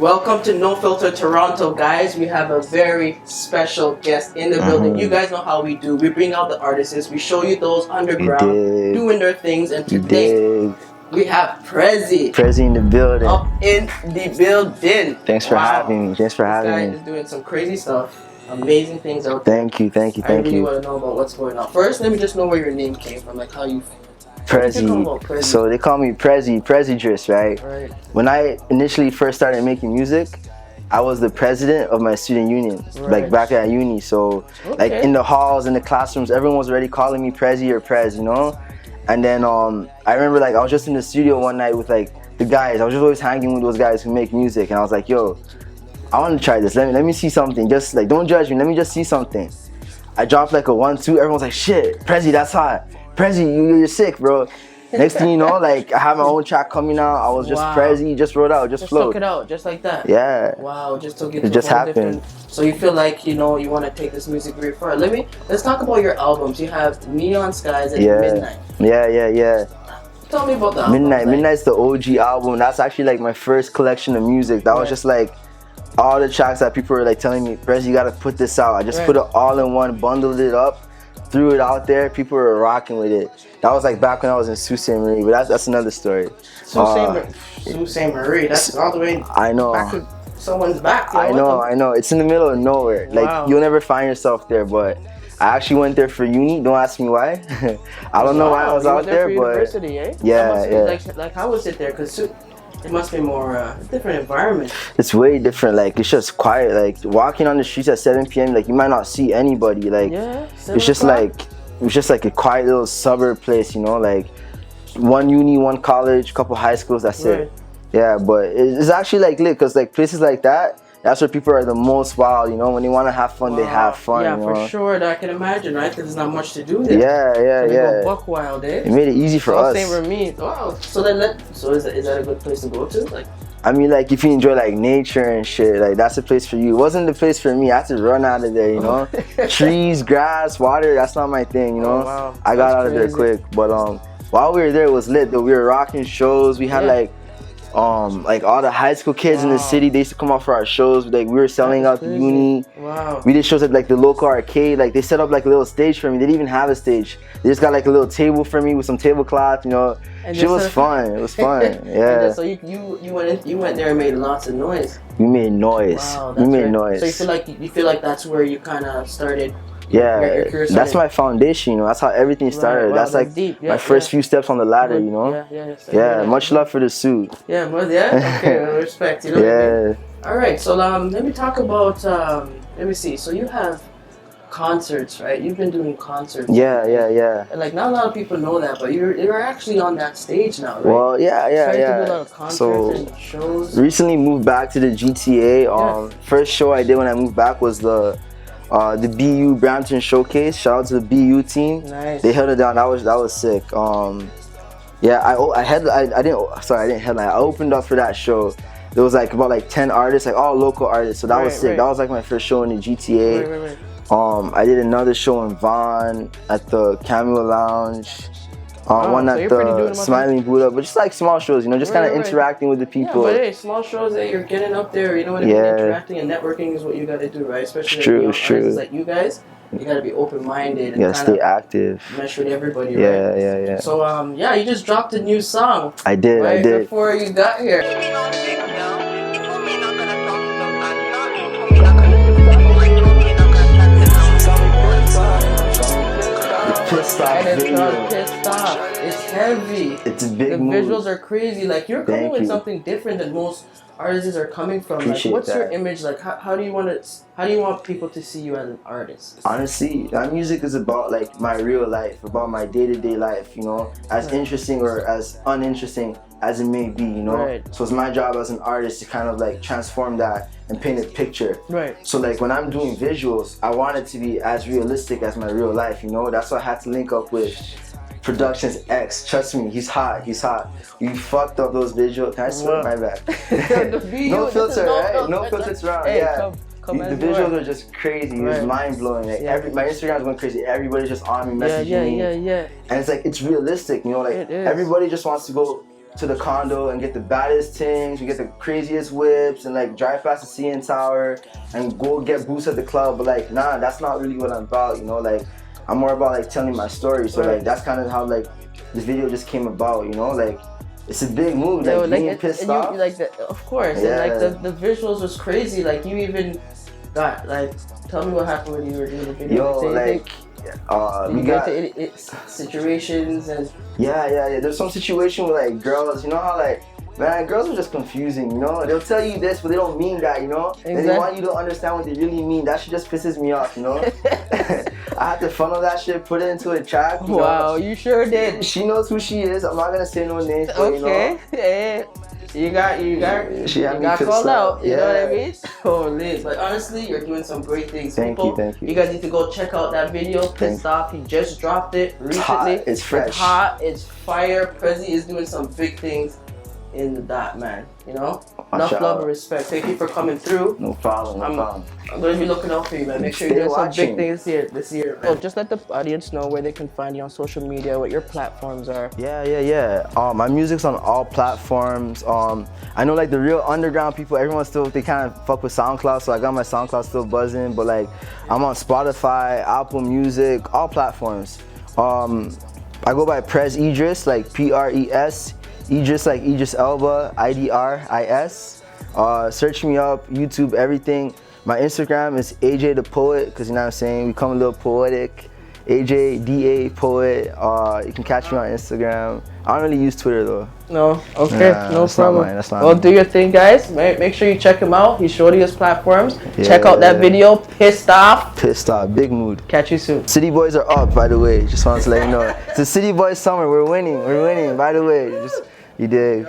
Welcome to No Filter Toronto, guys. We have a very special guest in the building. You guys know how we do. We bring out the artists. We show you those underground doing their things. And today we have Prezi. Prezi in the building. Up in the building. Thanks for having me. Thanks for having me. This guy is doing some crazy stuff. Amazing things out there. Thank you. I really want to know about what's going on. First, let me just know where your name came from, like how you. Prezi. So they call me Prezi, PRESIDRIS, right? When I initially first started making music, I was the president of my student union, like back at uni. So like in the halls, in the classrooms, everyone was already calling me Prezi or Prez, you know? And then I remember like I was just in the studio one night with like the guys. I was just always hanging with those guys who make music, and I was like, yo, I want to try this. Let me see something. Just like, don't judge me. Let me just see something. I dropped like a 1-2. Everyone's like, shit, Prezi, that's hot. Prezi, you're sick, bro. Next thing you know, like I have my own track coming out. I was just Prezi, just wrote out, just flowed. Took it out, just like that. Yeah. Wow, just took it. It just happened. So you feel like you want to take this music very far. Let's talk about your albums. You have Neon Skies and Midnight. Yeah. Tell me about that. Midnight's the OG album. That's actually like my first collection of music. That was just like all the tracks that people were like telling me, Prezi, you gotta put this out. I just put it all in one, bundled it up, threw it out there. People were rocking with it. That was like back when I was in Sault Ste. Marie, but that's another story. Sault Ste. Marie, that's all the way I know. back to someone's back. I know. It's in the middle of nowhere. Like you'll never find yourself there, but I actually went there for uni. Don't ask me why. I don't know why I was out there, but university, eh? Yeah. Like how was it there? Because it must be more different environment. It's way different. Like it's just quiet. Like walking on the streets at 7 p.m. Like you might not see anybody. Like it's just like a quiet little suburb place, you know. Like one uni, one college, couple high schools. That's it. Yeah, but it's actually like lit because like places like that. That's where people are the most wild, you know. When they want to have fun, they have fun. Yeah, you know? For sure. I can imagine, right? Because there's not much to do there. Yeah. They go buck wild, eh? It made it easy for us. Same for me. Wow. So is that a good place to go to? Like, I mean, like if you enjoy like nature and shit, like that's a place for you. It wasn't the place for me. I had to run out of there, you know. Trees, grass, water. That's not my thing, you know. Wow. I got out of there quick. But while we were there, it was lit. Though we were rocking shows. We had like all the high school kids in the city, they used to come out for our shows. Like we were selling out the uni. Wow. We did shows at like the local arcade. Like they set up like a little stage for me. They didn't even have a stage. They just got like a little table for me with some tablecloth, you know. Shit was fun. It was fun. Yeah. So you went there and made lots of noise. We made noise. Wow, we made noise. So you feel like that's where you kind of started. Yeah, that's my foundation, you know. That's how everything started. Wow, that's like deep. my first few steps on the ladder, you know. Yeah. Much love for the suit. Yeah, okay, respect. You know what I mean? All right, so let me talk about. Let me see. So you have concerts, right? You've been doing concerts. Yeah. And like not a lot of people know that, but you're actually on that stage now, right? Well, yeah. To do a lot of concerts and shows. Recently moved back to the GTA. First show I did when I moved back was the BU Brampton Showcase. Shout out to the BU team. Nice. They held it down. That was sick. I didn't headline. I opened up for that show. There was like about like 10 artists, like all local artists. So that was sick. That was like my first show in the GTA. I did another show in Vaughan at the Cameo Lounge. One at the Smiling Buddha, but just like small shows, you know, just kind of interacting with the people. Yeah, but hey, small shows that you're getting up there, you know what I mean? Interacting and networking is what you got to do, right? Especially artists like you guys, you got to be open-minded and stay active. Mesh with everybody, right? Yeah. So, you just dropped a new song. I did. Before you got here. Pissed off. It's heavy. It's a big move. The visuals are crazy. Like you're coming with something different than most artists are coming from. Appreciate what's your image? Like how do you want people to see you as an artist? Honestly, that music is about like my real life, about my day-to-day life, you know, as interesting or as uninteresting as it may be, you know. So it's my job as an artist to kind of like transform that and paint a picture. So like when I'm doing visuals, I want it to be as realistic as my real life, you know. That's why I had to link up with Productions X. Trust me, he's hot. We fucked up those visuals. Can I swear? My bad. No filter, right? No filters around. The visuals are just crazy. It was mind blowing. Like my Instagram is going crazy. Everybody's just on me messaging me. And it's like it's realistic, you know. Like everybody just wants to go to the condo and get the baddest things, we get the craziest whips, and like drive past the CN Tower and go get boosts at the club. But like, nah, that's not really what I'm about, you know. Like, I'm more about like telling my story. So like, that's kind of how like this video just came about, you know. Like, it's a big move, like being pissed off. Of course, and like the visuals was crazy. Like, you even got like, tell me what happened when you were doing the video. We got to situations and yeah. There's some situation with like girls, you know how like, man, girls are just confusing, you know. They'll tell you this, but they don't mean that, you know. Exactly. And they want you to understand what they really mean. That shit just pisses me off, you know. I had to funnel that shit, put it into a track. Wow, you sure did. She knows who she is. I'm not gonna say no names, but, okay, you know, yeah. You got called out, you know what I mean? Holy, but honestly, you're doing some great things. Thank you. You guys need to go check out that video, Pissed Off. He just dropped it recently. It's fresh. It's hot, it's fire. Prezi is doing some big things in the dot, man, you know? Enough love and respect. Thank you for coming through. No problem. I'm going to be looking out for you, man. Make sure you're doing some big things this year. So just let the audience know where they can find you on social media, what your platforms are. Yeah. My music's on all platforms. I know like the real underground people, everyone still, they kind of fuck with SoundCloud, so I got my SoundCloud still buzzing, but like I'm on Spotify, Apple Music, all platforms. I go by PRESIDRIS, like P-R-E-S, Idris like Idris Elba, I-D-R-I-S. Search me up, YouTube, everything. My Instagram is AJ the Poet, because you know what I'm saying, we come a little poetic. AJ, D-A, Poet. You can catch me on Instagram. I don't really use Twitter though. No? Okay, no problem. That's not well, do your thing, guys. Make sure you check him out. He's showing his platforms. Yeah. Check out that video, Pissed Off. Pissed Off, big mood. Catch you soon. City Boys are up, by the way. Just wanted to let you know. It's a City Boys summer. We're winning, by the way. You dig.